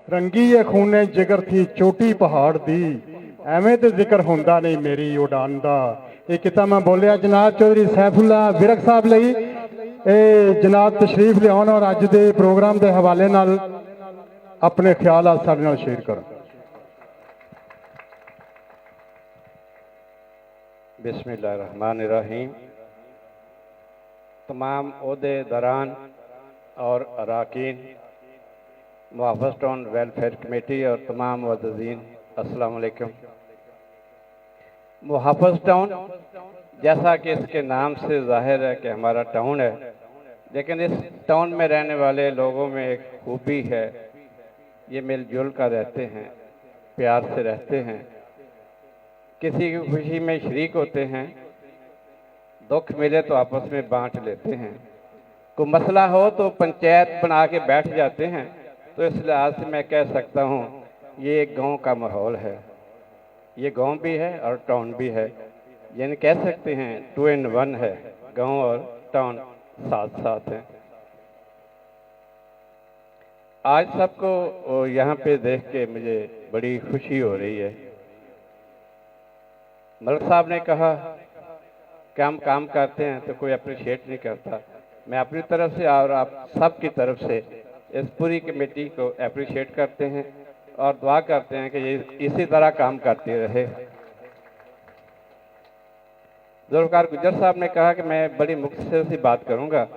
रंगी है खूने जिगर थी चोटी पहाड़ दी, एवें तो जिक्र होंदा नहीं मेरी उड़ान दा। ये किता मैं बोलिया जनाब चौधरी सैफुल्ला विरक साहब लई जनाब तशरीफ लियाउण और अज दे प्रोग्राम के हवाले नाल अपने ख्याल साडे नाल शेयर करो। बिस्मिल्लाहिर्रहमानिर्रहीम। तमाम ओहदेदारान और अरकान मुहफ़्फ़ज़ टाउन वेलफेयर कमेटी और तमाम मुअज़्ज़ज़ीन, अस्सलाम वालेकुम। मुहफ़्फ़ज़ टाउन जैसा कि इसके नाम से ज़ाहिर है कि हमारा टाउन है, लेकिन इस टाउन में रहने वाले लोगों में एक खूबी है, ये मिलजुल कर रहते हैं, प्यार से रहते हैं, किसी की खुशी में शरीक होते हैं, दुख मिले तो आपस में बांट लेते हैं, कोई मसला हो तो पंचायत बना के बैठ जाते हैं। तो इस लिहाज से मैं कह सकता हूँ ये एक गांव का माहौल है, ये गांव भी है और टाउन भी है, यानी कह सकते हैं 2 in 1 है, गांव और टाउन साथ साथ हैं। आज सबको यहाँ पे देख के मुझे बड़ी खुशी हो रही है। मलिक साहब ने कहा कि हम काम करते हैं तो कोई अप्रिशिएट नहीं करता। मैं अपनी तरफ से और आप सब की तरफ से इस पूरी कमेटी को अप्रिशिएट करते हैं और दुआ करते हैं कि ये इसी तरह काम करते रहे। ज़ुल्फ़िकार गुज्जर साहब ने कहा कि मैं बड़ी मुख्तसर सी बात करूंगा।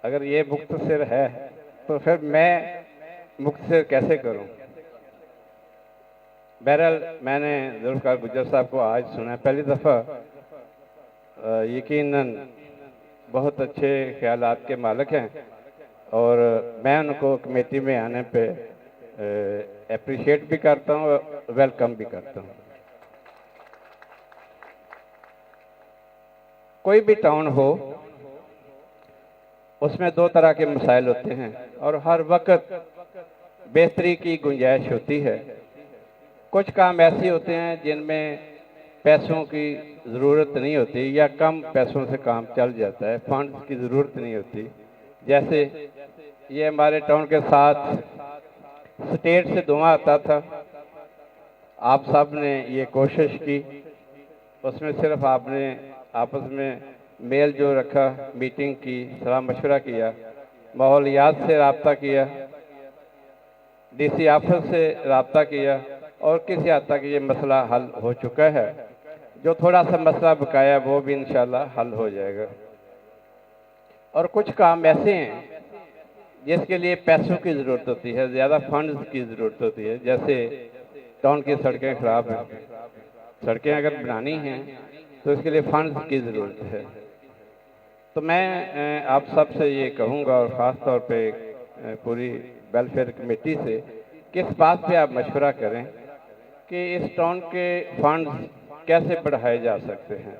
अगर ये मुख्तसर है तो फिर मैं मुख्तसर कैसे करूं? बहरहाल मैंने ज़ुल्फ़िकार गुज्जर साहब को आज सुना पहली दफ़ा। यकीनन बहुत अच्छे ख्यालात के मालिक हैं और मैं उनको कमेटी में आने पे अप्रिशिएट भी करता हूँ, वेलकम भी करता हूँ। कोई भी टाउन हो उसमें 2 तरह के मसाइल होते हैं और हर वक्त बेहतरी की गुंजाइश होती है। कुछ काम ऐसे होते हैं जिनमें पैसों की ज़रूरत नहीं होती या कम पैसों से काम चल जाता है, फंड्स की ज़रूरत नहीं होती। जैसे ये हमारे टाउन के साथ स्टेट से धुआं आता था, आप सब ने ये कोशिश की, उसमें सिर्फ आपने आपस में मेल जो रखा, मीटिंग की, सलाह मशवरा किया, माहौलियात से रब्ता किया, डीसी ऑफिस से रब्ता किया और किसी हद तक ये मसला हल हो चुका है। जो थोड़ा सा मसला बकाया वो भी इंशाल्लाह हल हो जाएगा। और कुछ काम ऐसे हैं जिसके लिए पैसों की ज़रूरत होती है, ज़्यादा फंड्स की ज़रूरत होती है। जैसे टाउन की सड़कें ख़राब हैं, सड़कें अगर बनानी हैं तो इसके लिए फंड्स की ज़रूरत है। तो मैं आप सब से ये कहूँगा और ख़ास तौर पे पूरी वेलफेयर कमेटी से कि इस बात पे आप मशवरा करें कि इस टाउन के फंड्स कैसे बढ़ाए जा सकते हैं।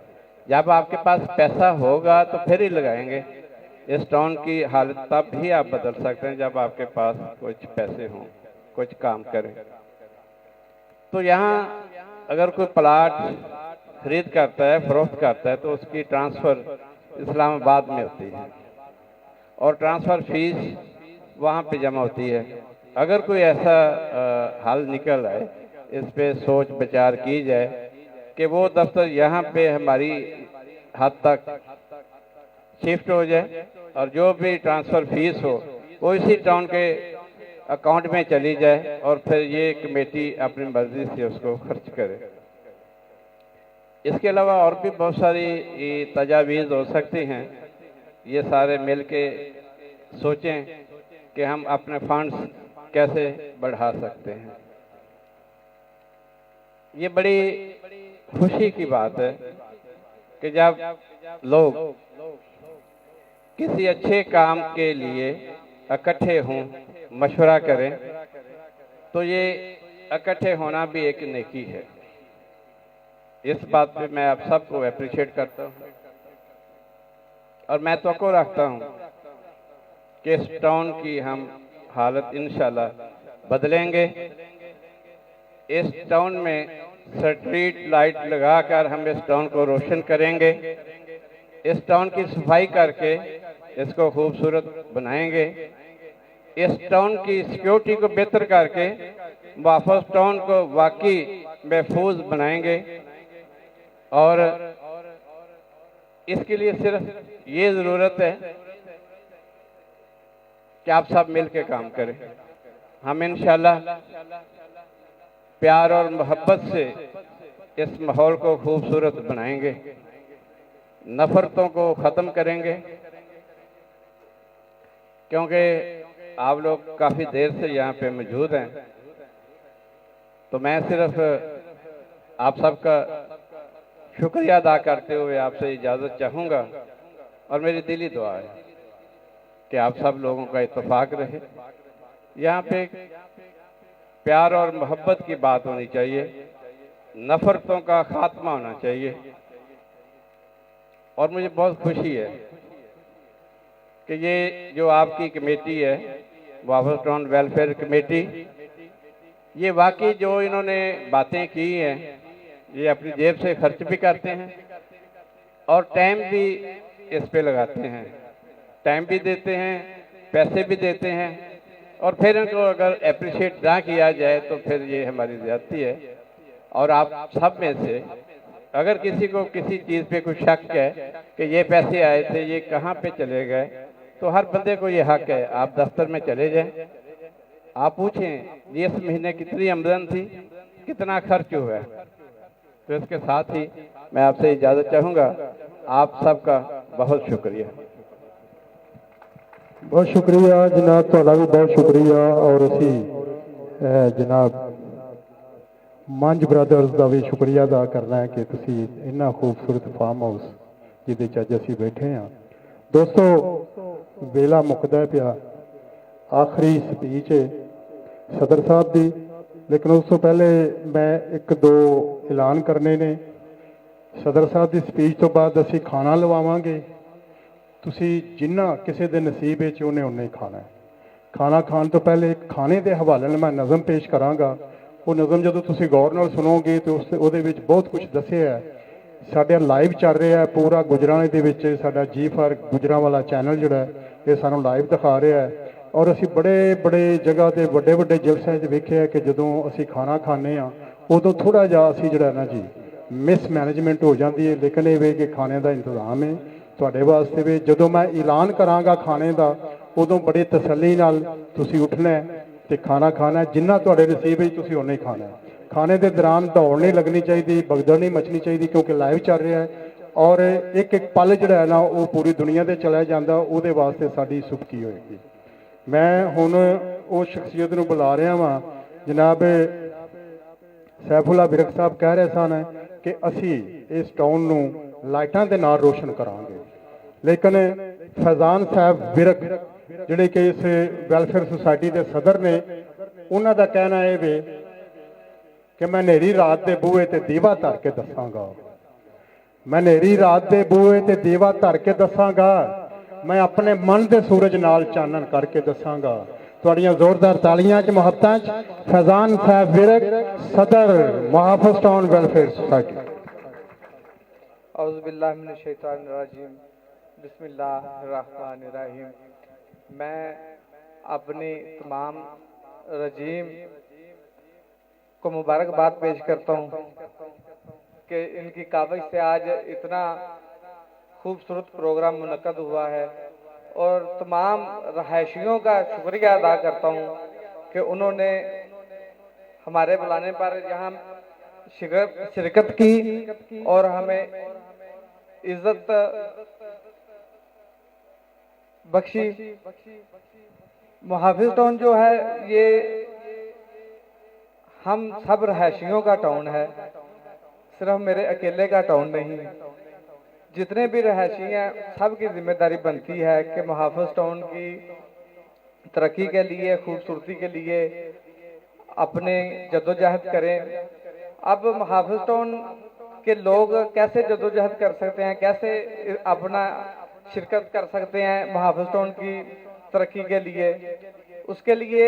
जब आपके पास पैसा होगा तो फिर ही लगाएंगे। इस टाउन की हालत तब भी आप बदल सकते हैं जब आपके पास कुछ पैसे हों, कुछ काम करें। तो यहाँ अगर कोई प्लाट खरीद करता है, फरोख्त करता है, तो उसकी ट्रांसफ़र इस्लामाबाद में होती है और ट्रांसफ़र फीस वहाँ पे जमा होती है। अगर कोई ऐसा हल निकल आए, इस पे सोच विचार की जाए कि वो दफ्तर यहाँ पे हमारी हद तक शिफ्ट हो जाए और जो भी ट्रांसफ़र फीस हो वो इसी टाउन के अकाउंट में चली जाए और फिर ये कमेटी अपनी मर्जी से उसको खर्च करे। इसके अलावा और भी बहुत सारी तजावीज़ हो सकती हैं। ये सारे मिल के सोचें कि हम अपने फंड्स कैसे बढ़ा सकते हैं। ये बड़ी खुशी की बात है कि जब लोग किसी अच्छे काम के लिए इकट्ठे हों, मशवरा करें, तो ये इकट्ठे होना भी एक नेकी है। इस बात पे मैं आप सबको अप्रिशिएट करता हूँ और मैं तवक्को रखता हूँ कि इस टाउन की हम हालत इंशाल्लाह बदलेंगे। इस टाउन में स्ट्रीट लाइट लगाकर हम इस टाउन को रोशन करेंगे। इस टाउन की सफाई करके इसको खूबसूरत बनाएंगे। इस टाउन की सिक्योरिटी को बेहतर करके मुहाफिज टाउन को वाकई महफूज बनाएंगे। और इसके लिए सिर्फ ये ज़रूरत है कि आप सब मिल के काम करें। हम इंशाल्लाह प्यार और मोहब्बत से इस माहौल को खूबसूरत बनाएंगे, नफरतों को ख़त्म करेंगे। क्योंकि आप लोग काफ़ी देर से यहाँ पे मौजूद हैं, तो मैं सिर्फ आप सबका शुक्रिया अदा करते हुए आपसे इजाज़त चाहूँगा। और मेरी दिली दुआ है कि आप सब लोगों का इत्तेफाक रहे। यहाँ पे प्यार और मोहब्बत की बात होनी चाहिए, नफरतों का खात्मा होना चाहिए। और मुझे बहुत खुशी है कि ये जो आपकी कमेटी है, मुहाफिज टाउन वेलफेयर कमेटी, ये वाकई जो इन्होंने बातें की हैं, ये अपनी जेब से खर्च भी करते हैं और टाइम भी इस पे लगाते हैं, टाइम भी देते हैं, पैसे भी देते हैं। और फिर इनको अगर अप्रिशिएट ना किया जाए तो फिर ये हमारी ज़्यादती है। और आप सब में से अगर किसी को किसी चीज़ पे कुछ शक है कि ये पैसे आए थे, ये कहाँ पे चले गए, तो हर बंदे को ये हक है, आप दफ्तर में चले जाएं, आप पूछें ये इस महीने कितनी आमदन थी, कितना खर्च हुआ है। तो इसके साथ ही मैं आपसे इजाज़त चाहूँगा। आप सबका बहुत शुक्रिया। बहुत शुक्रिया जनाब, ਤੁਹਾਡਾ भी बहुत शुक्रिया। और असी जनाब मंज ब्रदर्स का भी शुक्रिया अदा करना है कि तुसी इन्ना खूबसूरत फार्म हाउस जिहदे च अज असी बैठे हाँ। दोस्तों वेला मुकदा पिया, आखिरी स्पीच है सदर साहब की, लेकिन उस तो पहले मैं एक दो ऐलान करने ने। सदर साहब की स्पीच तो बाद असी खाना लवावांगे। तुसी जिन्ना किसी के नसीब है उन्हें उन्हें खाना है। खाना खान तो पहले खाने के हवाले नाल मैं नज़म पेश करांगा। वो नज़म जो तुसी गौर नाल सुनोगे तो उसदे विच बहुत कुछ दस्सिया है। साडा लाइव चल रहा है पूरा गुजराणे दे विच, साडा G4 गुजरांवाला चैनल जिहड़ा है ये सानूं लाइव दिखा रहा है। और असी बड़े बड़े जगह ते वड्डे वड्डे जलसिਆਂ 'ਚ वेखिਆ कि जदों असी खाना खाने हाँ उदों थोड़ा जिहा असी जिहड़ा ना जी मिस मैनेजमेंट हो जाती है। लेकिन ये वे कि खाने का इंतजाम है तुहाडे वास्ते भी। जदों मैं ऐलान करांगा खाने का उदों बड़ी तसल्ली नाल तुसी उठना है ते खाना खाना है, जिन्ना तुहाडे नसीब है तुसी उन्ना ही खाना है। खाने के दौरान दौड़ नहीं लगनी चाहिए, भगदड़ नहीं मचनी चाहिए, क्योंकि लाइव चल रहा है। और एक एक पल जिहड़ा है ना वो पूरी दुनिया से चला जाता, उहदे वास्ते साडी सुबकी होएगी। मैं हुण उस शख्सियत नूं बुला रहा वां, जनाब सैफुल्ला विरक साहब कह रहे सन कि असी इस टाउन नूं लाइटां दे नाल रोशन करांगे। लेकिन फैजान साहब विरक जिहड़े कि इस वैलफेयर सोसाइटी के सदर ने, उन्हां दा कहना है वे कि मैं नेरी रात के बूहे ते दीवा धर के दसांगा, मैं नेरी रात के बूहे ते दीवा धर के दसांगा, मैं अपने मन के सूरज नाल चानन करके दसांगा। तुहाड़ियां जोरदार तालियां च मुहब्बतां च फैजान साहब विरक, सदर मुहाफिज टाउन वेलफेयर सोसाइटी। औज़ु बिल्लाहि मिनश शैतानिर रजीम, बिस्मिल्लाहिर रहमानिर रहीम। मैं अपनी तमाम रजीम को मुबारकबाद पेश करता हूँ कि इनकी काविश से आज इतना खूबसूरत प्रोग्राम मुनक्कद हुआ है। और तमाम रहायशियों का शुक्रिया अदा करता हूँ कि उन्होंने हमारे बुलाने पर यहाँ शिरकत की और हमें इज्जत बख्शी। मुहाफिज टाउन जो है ये हम सब रहायशियों का टाउन है, सिर्फ मेरे अकेले का टाउन नहीं। जितने भी रहायशी हैं सब की जिम्मेदारी बनती है कि मुहाफिज टाउन की तरक्की के लिए, खूबसूरती के लिए अपने जद्दोजहद करें। अब मुहाफिज टाउन के लोग कैसे जद्दोजहद कर सकते हैं, कैसे अपना शिरकत कर सकते हैं मुहाफिज टाउन की तरक्की के लिए, उसके लिए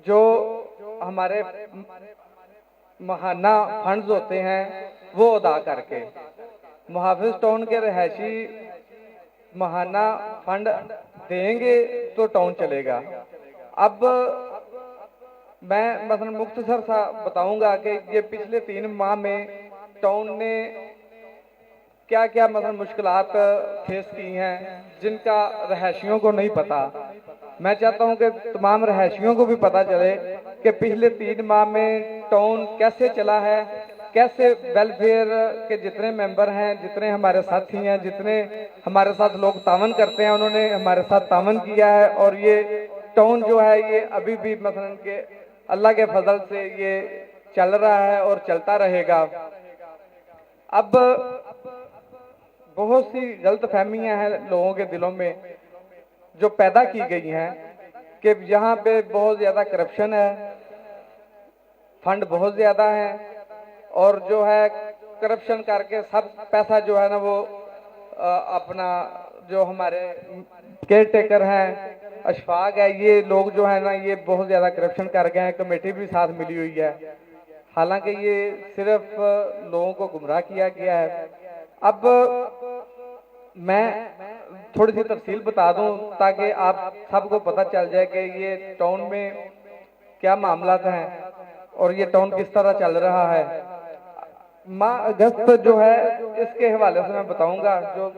जो हमारे महाना फंड्स होते हैं वो अदा करके मुहाफिज टाउन के रहायशी महाना फंड देंगे तो टाउन चलेगा। अब मैं मसलन मुख्तसर सा बताऊंगा कि ये पिछले 3 माह में टाउन ने क्या क्या मतलब मुश्किलात फेस की हैं जिनका रहायशियों को नहीं पता। मैं चाहता हूं कि तमाम रहायशियों को भी पता चले कि पिछले 3 माह में टाउन कैसे चला है, कैसे वेलफेयर के जितने मेंबर हैं, जितने हमारे साथी हैं, जितने हमारे साथ लोग तावन करते हैं, उन्होंने हमारे साथ तावन किया है। और ये टाउन जो है ये अभी भी मसलन के अल्लाह के फजल से ये चल रहा है और चलता रहेगा। अब बहुत सी गलत फहमियां हैं लोगों के दिलों में जो पैदा की गई हैं कि यहाँ पे बहुत ज्यादा करप्शन है, फंड बहुत ज्यादा है और जो है करप्शन करके सब पैसा जो है ना वो अपना जो हमारे केयर टेकर हैं, अशफाक है, ये लोग जो है ना ये बहुत ज्यादा करप्शन कर गए हैं। कमेटी भी साथ मिली हुई है, हालांकि ये सिर्फ लोगों को गुमराह किया गया है। अब मैं थोड़ी सी तफसील बता दूं ताकि आप सबको पता चल जाए कि ये टाउन में क्या मामला हैं और ये टाउन किस तरह चल रहा है। माह अगस्त जो है इसके हवाले से मैं बताऊंगा, जो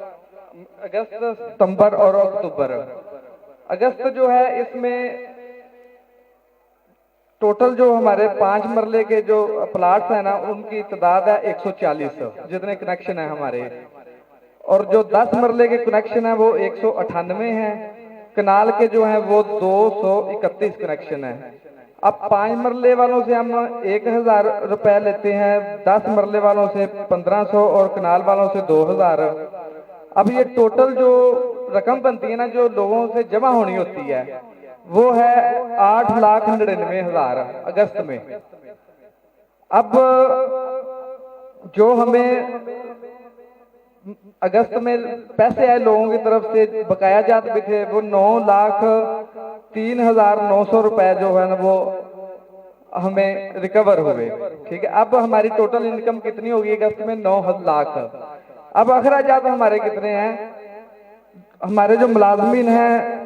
अगस्त, सितंबर और अक्टूबर। अगस्त जो है इसमें टोटल जो हमारे 5 मरले के जो प्लाट्स हैं ना उनकी तादाद है 140 जितने कनेक्शन है हमारे, और जो 10 मरले के कनेक्शन है वो 198 हैं। कनाल के जो है वो 231 कनेक्शन है। अब 5 मरले वालों से हम 1000 रुपए लेते हैं, 10 मरले वालों से 1500 और कनाल वालों से 2000। अब ये टोटल जो रकम बनती है ना जो लोगों से जमा होनी होती है वो है 8,99,000 अगस्त में। अब जो हमें अगस्त में पैसे आए लोगों की तरफ से बकाया जात भी थे वो 9,03,900 रुपए जो है ना वो हमें रिकवर हुए। ठीक है, अब हमारी टोटल इनकम कितनी होगी अगस्त में? 9 लाख। अब अखराजात हमारे कितने हैं? हमारे जो मुलाजमीन हैं,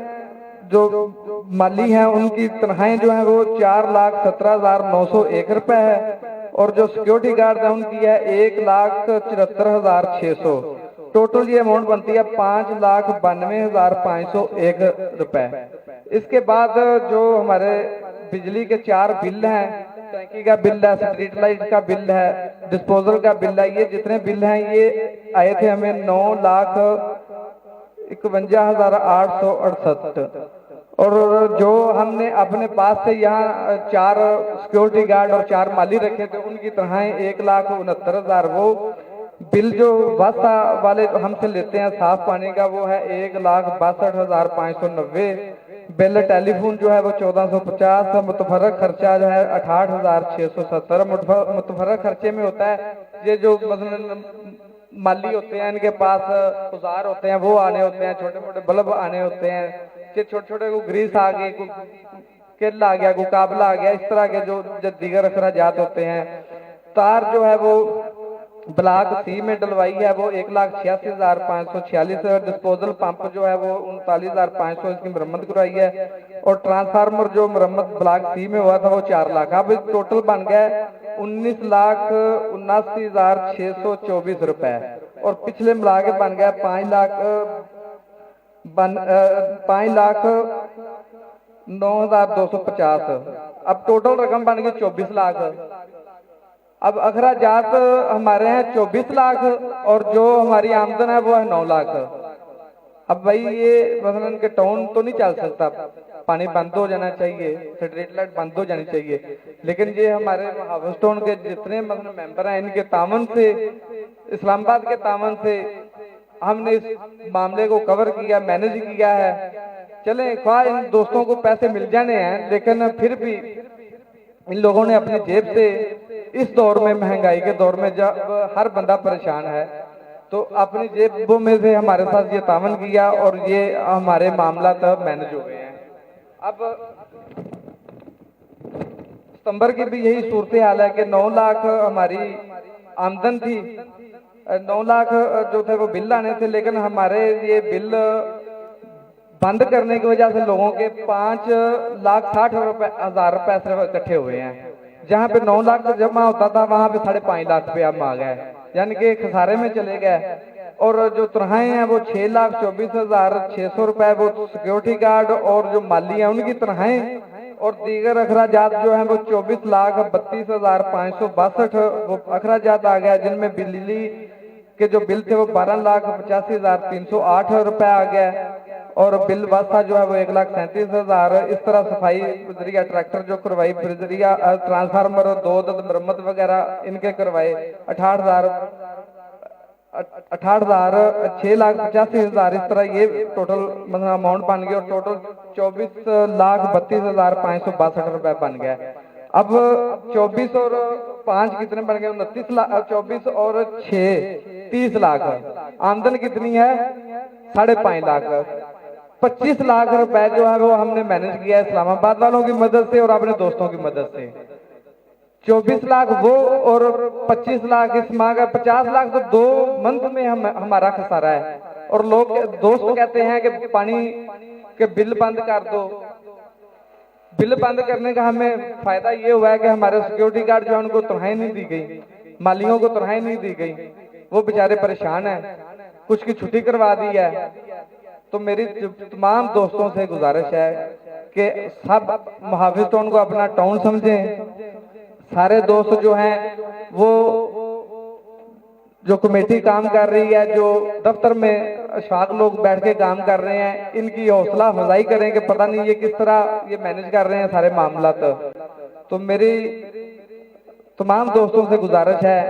जो माली हैं, उनकी तनख्वाहें जो है वो 4,17,901 रुपए है और जो सिक्योरिटी गार्ड है उनकी है 1,74,600। टोटल ये अमाउंट बनती है 5,92,501 रुपए। इसके बाद जो हमारे बिजली के 4 बिल हैं, टैंकी का बिल है, स्ट्रीट लाइट का बिल है, डिस्पोजल का बिल है, ये जितने बिल हैं ये आए थे हमें 9,51,868। और जो हमने अपने पास से यहाँ 4 सिक्योरिटी गार्ड और 4 माली रखे थे उनकी तनख्वाहें 1,69,000। वो बिल जो वास्ता वाले हमसे लेते हैं साफ पानी का वो है 1,62,590। बिल टेलीफोन जो है वो 1,450। मुतफर्रक खर्चा जो है 68,670। मुतफर्रक खर्चे में होता है ये जो मतलब माली होते हैं इनके पास औजार होते हैं वो आने होते हैं, छोटे मोटे बल्ब आने होते हैं, छोटे छोटे को ग्रीस आ गई, को किल आ गया, को काबला आ गया, इस तरह के जो दीगर अखराजात होते हैं। तार जो है वो ब्लॉक सी में डलवाई है वो 1,86,546। डिस्पोजल पंप जो है वो 39,500 इसकी मरम्मत करवाई है। और ट्रांसफार्मर जो मरम्मत ब्लॉक सी में हुआ था वो 4 लाख। अब टोटल बन गया 19,79,624 रुपए और पिछले मिला के बन गया 5,09,250। अब टोटल रकम बन गई 24 लाख। अब अखराजात हमारे हैं 24 लाख और जो हमारी आमदन है वो है 9 लाख। अब भाई ये मसलन के टाउन तो नहीं चल सकता, पानी बंद हो जाना चाहिए, स्ट्रीट लाइट बंद हो जानी चाहिए, लेकिन ये हमारे हाउसटाउन के जितने मतलब मेंबर हैं इनके तावन से, इस्लामाबाद के तावन से हमने इस मामले को कवर किया, मैनेज किया है। चले ख्वाह इन दोस्तों को पैसे मिल जाने हैं लेकिन फिर भी इन लोगों ने अपनी जेब से इस दौर में, महंगाई के दौर में जब हर बंदा परेशान है तो अपनी जेबों में से हमारे साथ ये तावन किया और ये हमारे मामला तब मैनेज हो गए हैं। अब सितंबर की भी यही सूरत हाल है कि 9 लाख हमारी आमदन थी, 9 लाख जो थे वो बिल आने थे, लेकिन हमारे ये बिल बंद करने की वजह से लोगों के 5,60,000 रुपए सिर्फ इकट्ठे हुए हैं। जहां पे 9 लाख जमा होता था वहां पे 5.5 लाख रुपया अब आ गए, यानी कि खसारे में चले गए। और जो तनख्वाहें हैं वो 6,24,600 रुपए वो सिक्योरिटी गार्ड और जो माली है उनकी तनख्वाहें, और दीगर अखराजात जो है वो 24,32,562 वो अखराजात आ गया, जिनमें बिजली के जो बिल थे वो 12,85,308 रुपए आ गया, और बिल वास्ता जो है वो 1,37,000। इस तरह सफाई जरिया ट्रैक्टर जो करवाई, जरिया ट्रांसफार्मर और 2 मरम्मत वगैरह इनके करवाए 6,85,000। इस तरह ये टोटल मतलब अमाउंट बन गया, और टोटल 24,32,562 रुपए बन गया। अब 24 और 5 कितने बन गए? 29 लाख। 24 और 6 30 लाख। आमदन कितनी है? 5.5 लाख। 25 लाख रुपए जो है वो हमने मैनेज किया है इस्लामाबाद वालों की मदद से और अपने दोस्तों की मदद से। 24 लाख वो और 25 लाख इस माह का, 50 लाख तो 2 मंथ में हमारा खसारा है। और लोग दोस्त कहते हैं कि पानी के बिल बंद कर दो। बिल बंद करने का हमें फायदा ये हुआ है कि हमारे सिक्योरिटी गार्ड जो है उनको तनख्वाही नहीं दी गई, मालियों को तनख्वाही नहीं दी गई, वो बेचारे परेशान हैं, कुछ की छुट्टी करवा दी है। तो मेरी तमाम दोस्तों से गुजारिश है कि सब मुहाफिज टाउन को अपना टाउन समझें। सारे दोस्त जो हैं वो जो कमेटी काम कर रही है, जो दफ्तर में अशफाक लोग बैठ के काम कर रहे हैं, इनकी हौसला अफजाई करें कि पता नहीं ये किस तरह ये मैनेज कर रहे हैं सारे मामला। तो मेरी तमाम दोस्तों से गुजारिश है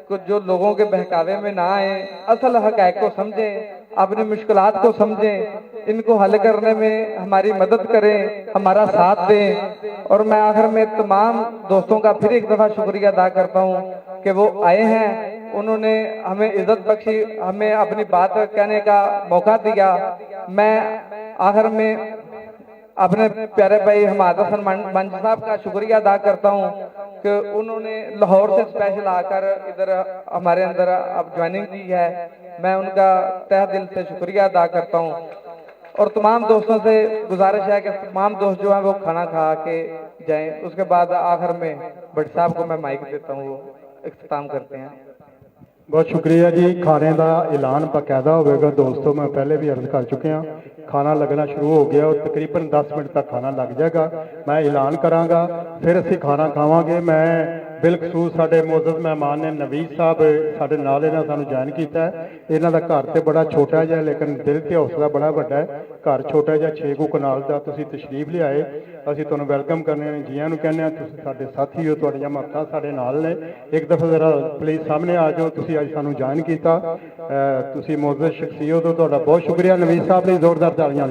कि जो लोगों के बहकावे में ना आए, असल हक़ाइक़ को समझें, अपनी मुश्किलात को समझें, इनको हल करने में हमारी मदद करें, हमारा साथ दें। और मैं आखिर में तमाम दोस्तों का फिर एक दफ़ा शुक्रिया अदा करता हूँ कि वो आए हैं, उन्होंने हमें इज्जत बख्शी, हमें अपनी बात कहने का मौका दिया। मैं आखिर में अपने प्यारे भाई हमाद हसन मंच साहब का शुक्रिया अदा करता हूँ कि उन्होंने लाहौर से स्पेशल आकर इधर हमारे अंदर अब ज्वाइनिंग की है। मैं उनका तहे दिल से शुक्रिया अदा करता हूँ। और तमाम दोस्तों से गुजारिश है कि तमाम दोस्त जो हैं वो खाना खा के जाएं। उसके बाद आखिर में भट्ट साहब को मैं माइक देता हूँ, वो इख्तिताम करते हैं। बहुत शुक्रिया जी। खाने का ऐलान बाकायदा होगा दोस्तों, मैं पहले भी अर्ज कर चुके हैं। खाना लगना शुरू हो गया और तकरीबन 10 मिनट तक खाना लग जाएगा। मैं ऐलान करांगा, फिर असीं खाना खावांगे। मैं बिलखसूस साडे मोअज़्ज़ज़ मेहमान ने नवीद साहब साडे नाल इन्हां सानूं ज्वाइन कीता है। इन्हां दा घर ते बड़ा छोटा जिहा लेकिन दिल ते हौसला बड़ा वड्डा है। घर छोटा जिहा 6 कनाल दा, तुसीं तशरीफ लिआए, असीं तुहानूं वैलकम करने जियां नूं कहने, तुसीं साडे साथी हो, तुहाडीआं महबतां साडे नाल ने। एक दफ़ा जरा प्लीज़ सामने आ जाओ, तुसीं अज सानूं ज्वाइन कीता, तुसीं मुअज़्ज़ज़ शख्सियत हो, तुहाडा बहुत शुक्रिया। नवीद साहब लई जोरदार तालियां।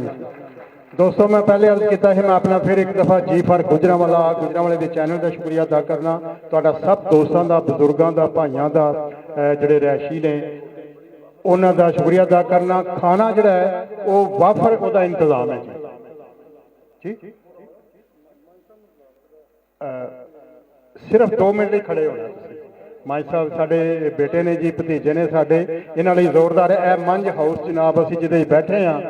दोस्तों मैं पहले अर्ज किया है, मैं अपना फिर एक दफ़ा जी फॉर गुजरांवाले के चैनल का शुक्रिया अदा करना। तुहाडा सब दोस्तों का, बुजुर्गों का, भाइयों का, जिहड़े रैशी ने उन्हों का शुक्रिया अदा करना। खाना जिहड़ा है वो वाफर उहदा इंतजाम है जी। सिर्फ 2 मिनट ही खड़े होना। माई साहब साडे बेटे ने जी, भतीजे ने साडे, इन्हां लई जोरदार है। मंझ हाउस जनाब असीं जिहदे बैठे हाँ,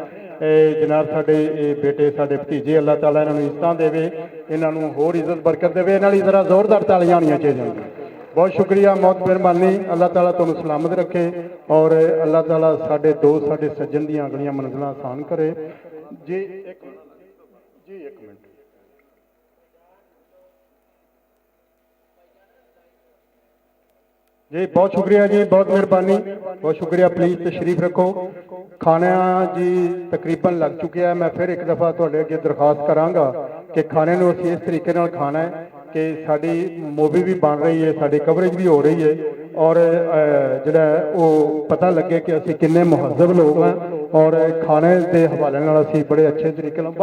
जनाब साडे बेटे साडे भतीजे, अल्लाह ताला इन्हां नूं इज़्ज़तां देवे, इन्हां नूं होर इज़्ज़त बरकत देवे। इन्हां लई जरा जोरदार तालियां होणियां चाहिदियां। बहुत शुक्रिया, बहुत मेहरबानी। अल्लाह ताला तुहानूं सलामत रखे और अल्लाह ताला साडे दोस्त साडे सज्जन दीआं अगलियां मंजिलां आसान करे जी। एक मिनट जी, बहुत शुक्रिया जी, बहुत मेहरबानी, बहुत शुक्रिया। प्लीज़ तशरीफ रखो। खाना जी तकरीबन लग चुका है। मैं फिर एक दफ़ा तुहाडे अगे दरखास्त करांगा कि खाने नूं असीं इस तरीके नाल खाना है कि साडी मूवी भी बन रही है, साडी कवरेज भी हो रही है और जिहड़ा वो पता लगे कि असीं किन्ने मुहज़्ज़ब लोग हैं और खाने के हवाले नाल असीं बड़े अच्छे तरीके नाल